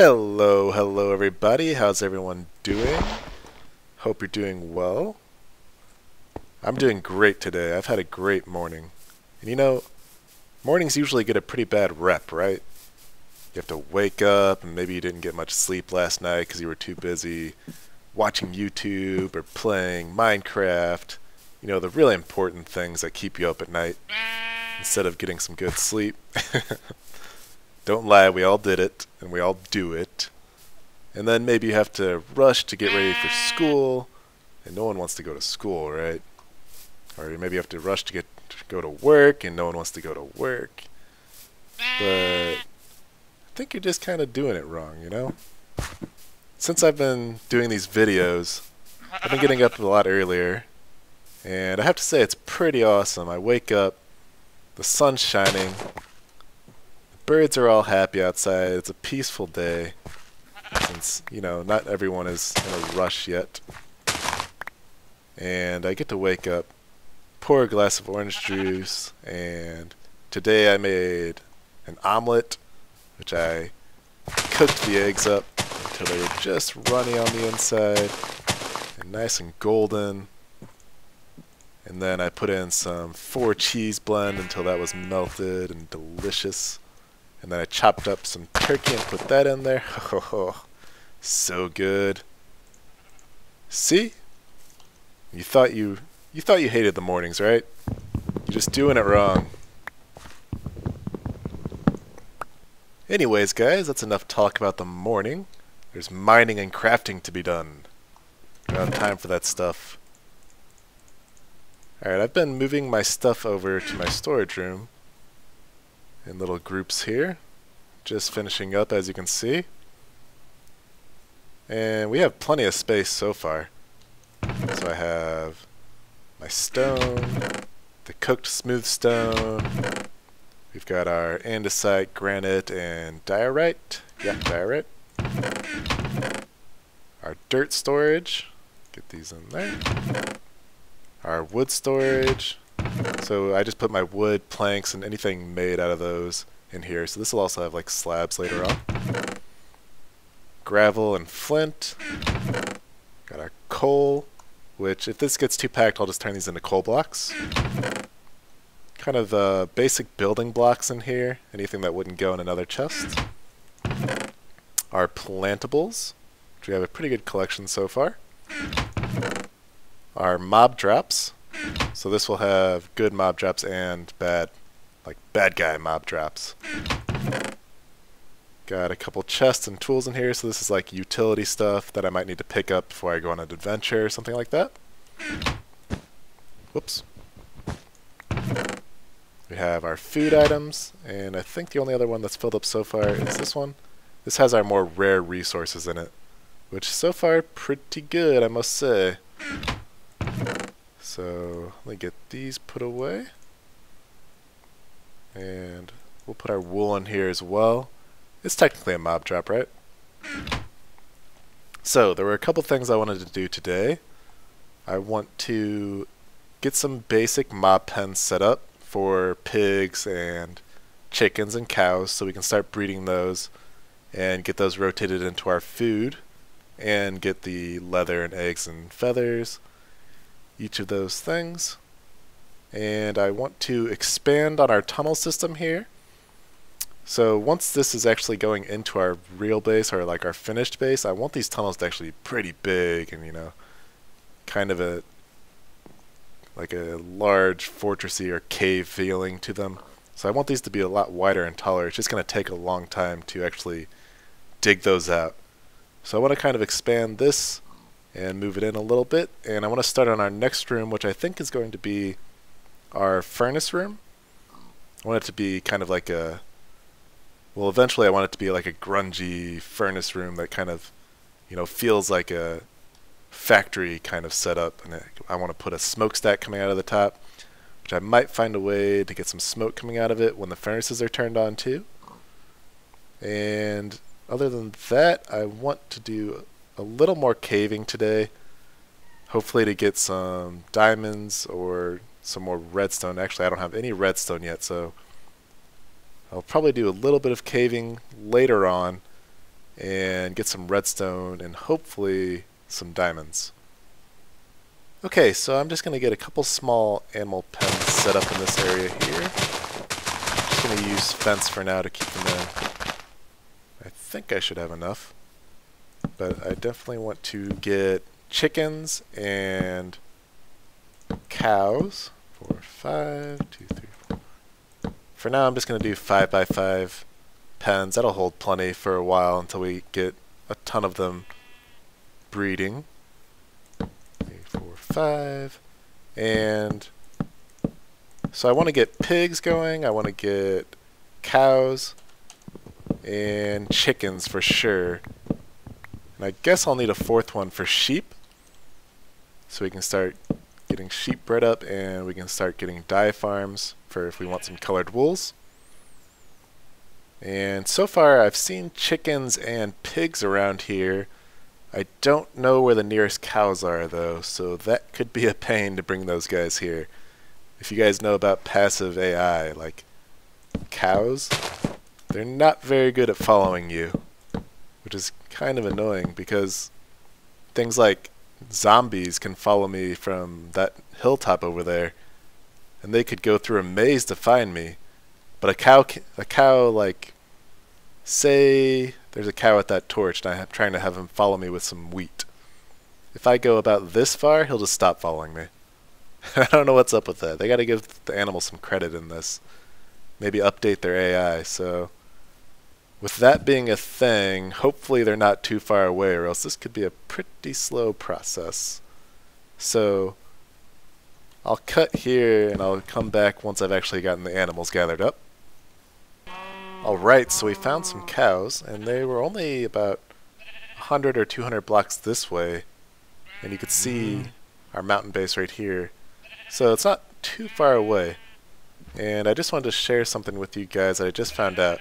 Hello everybody. How's everyone doing? Hope you're doing well. I'm doing great today. I've had a great morning. And you know, mornings usually get a pretty bad rep, right? You have to wake up and maybe you didn't get much sleep last night because you were too busy watching YouTube or playing Minecraft. You know, the really important things that keep you up at night instead of getting some good sleep. Don't lie, we all did it, and we all do it. And then maybe you have to rush to get ready for school, and no one wants to go to school, right? Or maybe you have to rush to go to work, and no one wants to go to work. But I think you're just kind of doing it wrong, you know? Since I've been doing these videos, I've been getting up a lot earlier, and I have to say it's pretty awesome. I wake up, the sun's shining, birds are all happy outside. It's a peaceful day since, you know, not everyone is in a rush yet. And I get to wake up, pour a glass of orange juice, and today I made an omelet, which I cooked the eggs up until they were just runny on the inside and nice and golden. And then I put in some 4 cheese blend until that was melted and delicious. And then I chopped up some turkey and put that in there. Oh, so good. See? You thought you hated the mornings, right? You're just doing it wrong. Anyways, guys, that's enough talk about the morning. There's mining and crafting to be done. I don't have time for that stuff. Alright, I've been moving my stuff over to my storage room in little groups here, just finishing up as you can see, and we have plenty of space so far. So I have my stone, the cooked smooth stone, we've got our andesite, granite, and diorite, diorite, our dirt storage, get these in there, our wood storage. So I just put my wood, planks, and anything made out of those in here. So this will also have like slabs later on. Gravel and flint. Got our coal, which if this gets too packed, I'll just turn these into coal blocks. Kind of basic building blocks in here. Anything that wouldn't go in another chest. Our plantables, which we have a pretty good collection so far. Our mob drops. So this will have good mob drops and bad guy mob drops. Got a couple chests and tools in here, so this is like utility stuff that I might need to pick up before I go on an adventure or something like that. Whoops. We have our food items, and I think the only other one that's filled up so far is this one. This has our more rare resources in it, which so far pretty good, I must say. So let me get these put away, and we'll put our wool in here as well. It's technically a mob drop, right? So there were a couple things I wanted to do today. I want to get some basic mob pens set up for pigs and chickens and cows so we can start breeding those and get those rotated into our food and get the leather and eggs and feathers, each of those things. And I want to expand on our tunnel system here. So once this is actually going into our real base, or like our finished base, I want these tunnels to actually be pretty big and, you know, kind of a large fortressy or cave feeling to them. So I want these to be a lot wider and taller. It's just going to take a long time to actually dig those out. So I want to kind of expand this and move it in a little bit, and I want to start on our next room, which I think is going to be our furnace room. I want it to be kind of like a, well, eventually I want it to be like a grungy furnace room that kind of, you know, feels like a factory kind of setup, and I want to put a smokestack coming out of the top, which I might find a way to get some smoke coming out of it when the furnaces are turned on too. And other than that, I want to do a little more caving today, hopefully to get some diamonds or some more redstone. Actually, I don't have any redstone yet, so I'll probably do a little bit of caving later on and get some redstone and hopefully some diamonds. Okay, so I'm just going to get a couple small animal pens set up in this area here. Just going to use fence for now to keep them in. I think I should have enough, but I definitely want to get chickens and cows. 4, 5, 2, 3, 4. For now, I'm just going to do 5 by 5 pens. That'll hold plenty for a while until we get a ton of them breeding. 3, 4, 5. And so I want to get pigs going. I want to get cows and chickens for sure. And I guess I'll need a fourth one for sheep, so we can start getting sheep bred up, and we can start getting dye farms for if we want some colored wools. And so far I've seen chickens and pigs around here. I don't know where the nearest cows are though, so that could be a pain to bring those guys here. If you guys know about passive AI, like cows, they're not very good at following you, which is kind of annoying because things like zombies can follow me from that hilltop over there, and they could go through a maze to find me. But a cow, like, say there's a cow at that torch and I'm trying to have him follow me with some wheat. If I go about this far, he'll just stop following me. I don't know what's up with that. They gotta give the animals some credit in this. Maybe update their AI, so with that being a thing, hopefully they're not too far away, or else this could be a pretty slow process. So I'll cut here and I'll come back once I've actually gotten the animals gathered up. Alright, so we found some cows, and they were only about 100 or 200 blocks this way, and you could see our mountain base right here. So it's not too far away. And I just wanted to share something with you guys that I just found out.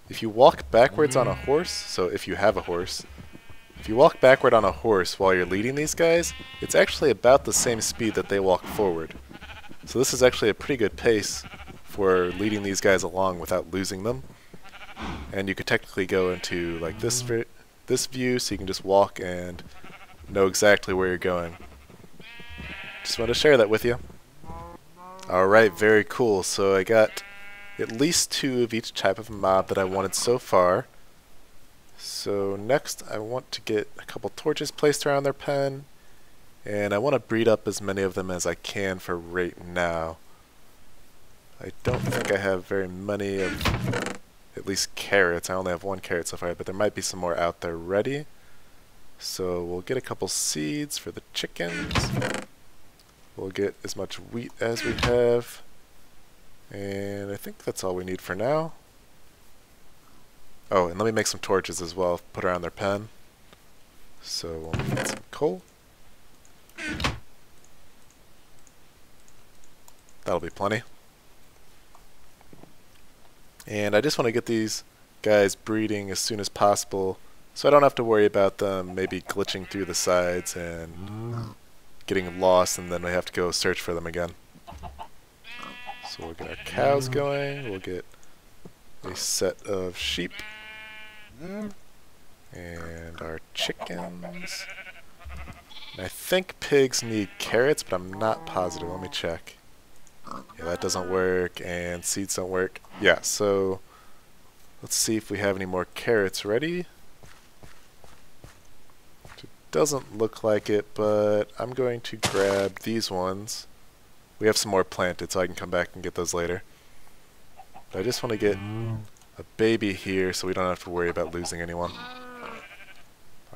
If you walk backwards on a horse, so if you have a horse, if you walk backward on a horse while you're leading these guys, it's actually about the same speed that they walk forward. So this is actually a pretty good pace for leading these guys along without losing them. And you could technically go into like this view, so you can just walk and know exactly where you're going. Just want to share that with you. Alright, very cool. So I got at least 2 of each type of mob that I wanted so far. So next I want to get a couple torches placed around their pen, and I want to breed up as many of them as I can for right now. I don't think I have very many of at least carrots. I only have 1 carrot so far, but there might be some more out there ready. So we'll get a couple seeds for the chickens. We'll get as much wheat as we have. And I think that's all we need for now. Oh, and let me make some torches as well, put around their pen. So we'll need some coal. That'll be plenty. And I just want to get these guys breeding as soon as possible, so I don't have to worry about them maybe glitching through the sides and getting lost, and then we have to go search for them again. So we'll get our cows going, we'll get a set of sheep, and our chickens. And I think pigs need carrots, but I'm not positive. Let me check. Yeah, that doesn't work, and seeds don't work. Yeah, so let's see if we have any more carrots ready. It doesn't look like it, but I'm going to grab these ones. We have some more planted, so I can come back and get those later. But I just want to get a baby here so we don't have to worry about losing anyone.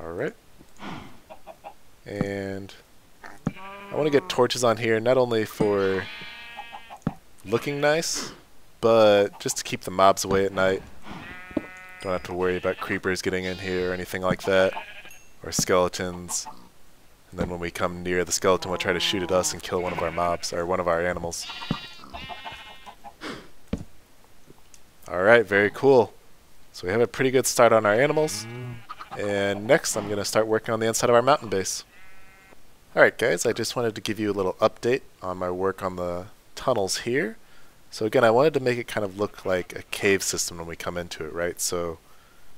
Alright. And I want to get torches on here, not only for looking nice, but just to keep the mobs away at night. Don't have to worry about creepers getting in here or anything like that, or skeletons. And then when we come near, the skeleton will try to shoot at us and kill one of our mobs, or one of our animals. Alright, very cool. So we have a pretty good start on our animals. And next I'm going to start working on the inside of our mountain base. Alright guys, I just wanted to give you a little update on my work on the tunnels here. So again, I wanted to make it kind of look like a cave system when we come into it, right? So,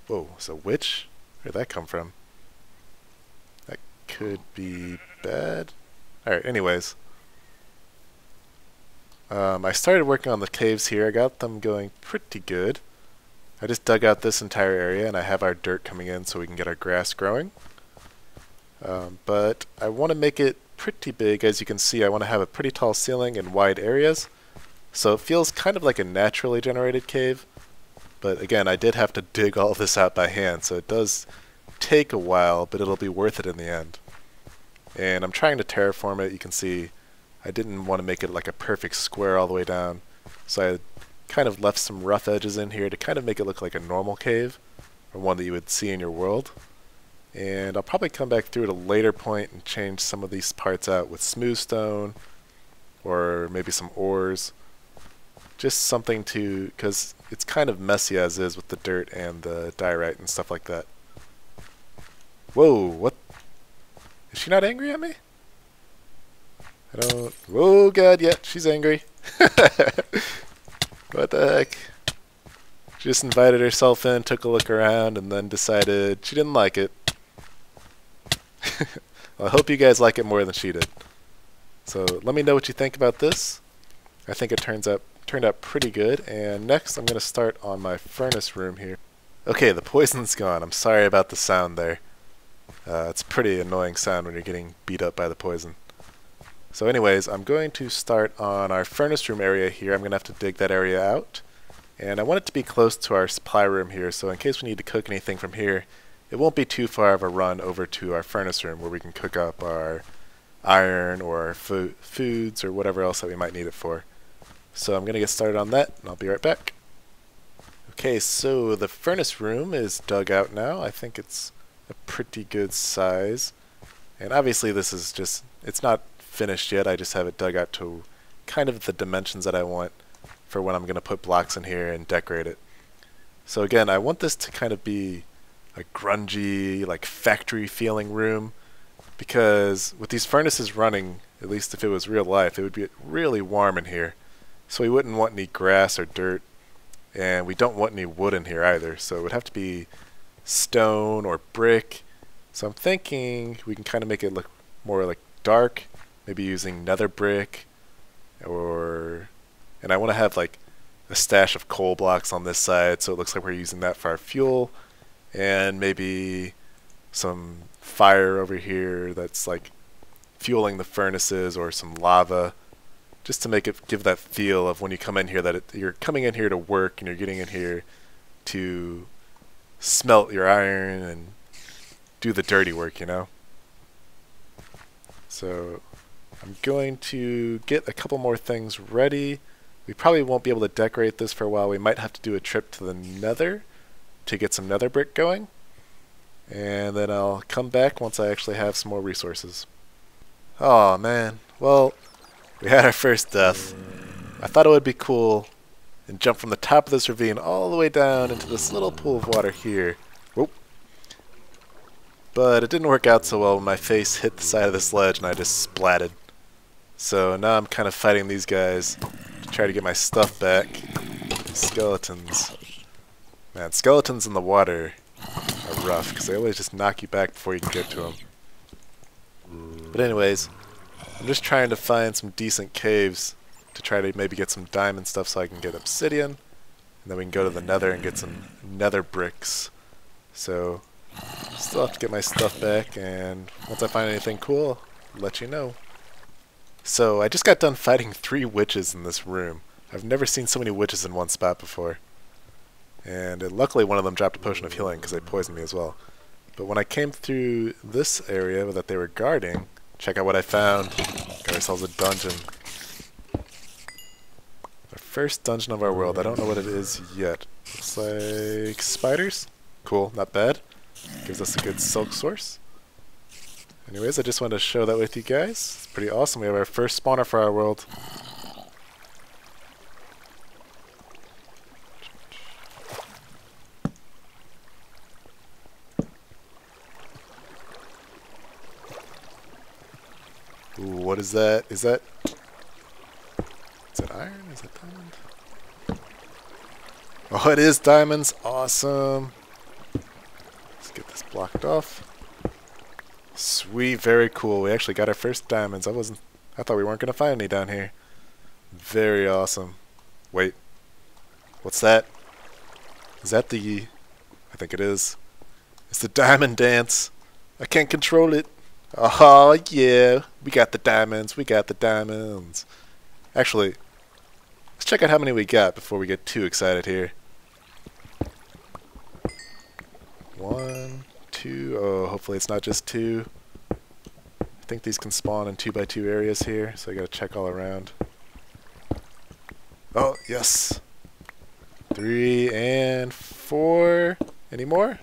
whoa, is a witch? Where did that come from? That could be bad. Alright, anyways. I started working on the caves here. I got them going pretty good. I just dug out this entire area and I have our dirt coming in so we can get our grass growing. But I want to make it pretty big. As you can see, I want to have a pretty tall ceiling and wide areas. So it feels kind of like a naturally generated cave. But again, I did have to dig all this out by hand, so it does take a while, but it'll be worth it in the end. And I'm trying to terraform it. You can see I didn't want to make it like a perfect square all the way down, so I kind of left some rough edges in here to kind of make it look like a normal cave, or one that you would see in your world. And I'll probably come back through at a later point and change some of these parts out with smooth stone, or maybe some ores. Just something to, because it's kind of messy as is with the dirt and the diorite and stuff like that. Whoa, what? Is she not angry at me? I don't... Whoa, God, yeah, she's angry. What the heck? She just invited herself in, took a look around, and then decided she didn't like it. Well, I hope you guys like it more than she did. So let me know what you think about this. I think it turned out pretty good. And next I'm going to start on my furnace room here. Okay, the poison's gone. I'm sorry about the sound there. It's a pretty annoying sound when you're getting beat up by the poison. So anyways, I'm going to start on our furnace room area here. I'm going to have to dig that area out. And I want it to be close to our supply room here, so in case we need to cook anything from here, it won't be too far of a run over to our furnace room where we can cook up our iron or our foods or whatever else that we might need it for. So I'm going to get started on that, and I'll be right back. Okay, so the furnace room is dug out now. I think it's a pretty good size. And obviously this is just, it's not finished yet. I just have it dug out to kind of the dimensions that I want for when I'm going to put blocks in here and decorate it. So again, I want this to kind of be a grungy, like factory feeling room, because with these furnaces running, at least if it was real life, it would be really warm in here. So we wouldn't want any grass or dirt, and we don't want any wood in here either, so it would have to be stone or brick. So I'm thinking we can kind of make it look more like dark, maybe using nether brick, and I want to have like a stash of coal blocks on this side so it looks like we're using that for our fuel, and maybe some fire over here that's like fueling the furnaces, or some lava, just to make it give that feel of when you come in here that you're coming in here to work and you're getting in here to smelt your iron and do the dirty work, you know? So I'm going to get a couple more things ready. We probably won't be able to decorate this for a while. We might have to do a trip to the nether to get some nether brick going. And then I'll come back once I actually have some more resources. Oh man, well, we had our first death. I thought it would be cool and jump from the top of this ravine all the way down into this little pool of water here. Whoop. But it didn't work out so well when my face hit the side of this ledge and I just splatted. So now I'm kind of fighting these guys to try to get my stuff back. These skeletons. Man, skeletons in the water are rough because they always just knock you back before you can get to them. But anyways, I'm just trying to find some decent caves to try to maybe get some diamond stuff so I can get obsidian, and then we can go to the nether and get some nether bricks. So still have to get my stuff back, and once I find anything cool, I'll let you know. So I just got done fighting 3 witches in this room. I've never seen so many witches in one spot before. And luckily one of them dropped a potion of healing because they poisoned me as well. But when I came through this area that they were guarding, check out what I found. Got ourselves a dungeon. Our first dungeon of our world. I don't know what it is yet. Looks like spiders. Cool, not bad. Gives us a good silk source. Anyways, I just wanted to show that with you guys. It's pretty awesome. We have our first spawner for our world. Ooh, what is that? Is that iron? Is that diamond? Oh, it is diamonds. Awesome. Let's get this blocked off. Sweet, very cool. We actually got our first diamonds. I thought we weren't gonna find any down here. Very awesome. Wait, what's that? Is that the... I think it is. It's the diamond dance. I can't control it. Oh yeah, we got the diamonds. We got the diamonds. Actually, let's check out how many we got before we get too excited here. 1, 2. Oh, hopefully it's not just 2. I think these can spawn in 2x2 areas here, so I gotta check all around. Oh, yes. 3 and 4. Any more?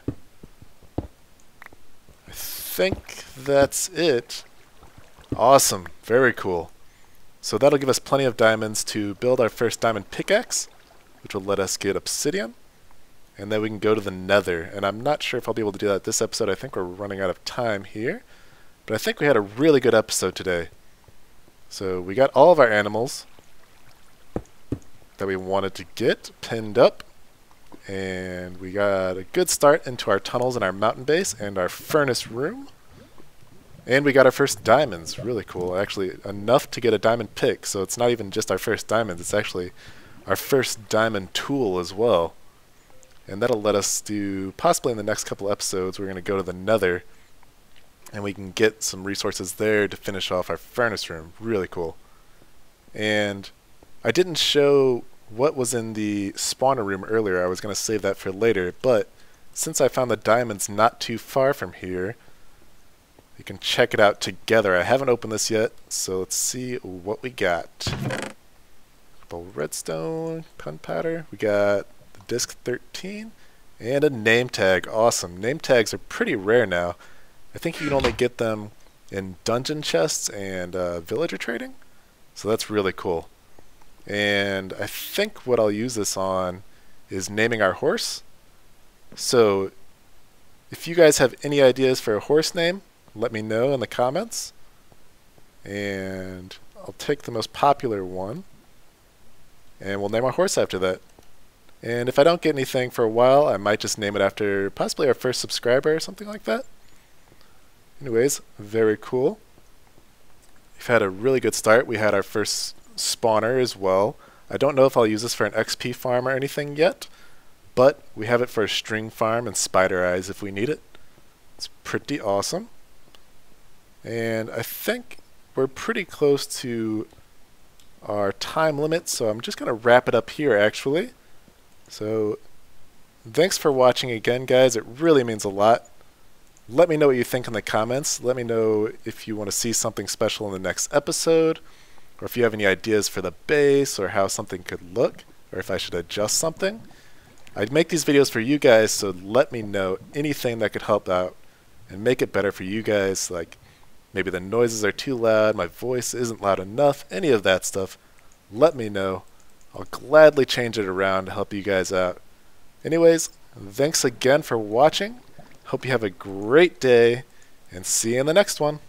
I think that's it. Awesome. Very cool. So that'll give us plenty of diamonds to build our first diamond pickaxe, which will let us get obsidian. And then we can go to the nether. And I'm not sure if I'll be able to do that this episode. I think we're running out of time here. But I think we had a really good episode today. So we got all of our animals that we wanted to get pinned up. And we got a good start into our tunnels and our mountain base and our furnace room. And we got our first diamonds. Really cool. Actually, enough to get a diamond pick. So it's not even just our first diamonds. It's actually our first diamond tool as well. And that'll let us do, possibly in the next couple episodes, we're going to go to the nether. And we can get some resources there to finish off our furnace room. Really cool. And I didn't show what was in the spawner room earlier. I was going to save that for later. But since I found the diamonds not too far from here, you can check it out together. I haven't opened this yet, so let's see what we got. Couple redstone, gunpowder. We got the disc 13 and a name tag. Awesome. Name tags are pretty rare now. I think you can only get them in dungeon chests and villager trading. So that's really cool. And I think what I'll use this on is naming our horse. So if you guys have any ideas for a horse name, let me know in the comments. And I'll take the most popular one. And we'll name our horse after that. And if I don't get anything for a while, I might just name it after possibly our first subscriber or something like that. Anyways, very cool. We've had a really good start. We had our first spawner as well. I don't know if I'll use this for an XP farm or anything yet, but we have it for a string farm and spider eyes if we need it. It's pretty awesome. And I think we're pretty close to our time limit, so I'm just going to wrap it up here actually. So thanks for watching again, guys. It really means a lot. Let me know what you think in the comments. Let me know if you want to see something special in the next episode, or if you have any ideas for the base, or how something could look, or if I should adjust something. I make these videos for you guys, so let me know anything that could help out and make it better for you guys. Like maybe the noises are too loud, my voice isn't loud enough, any of that stuff. Let me know. I'll gladly change it around to help you guys out. Anyways, thanks again for watching. Hope you have a great day, and see you in the next one.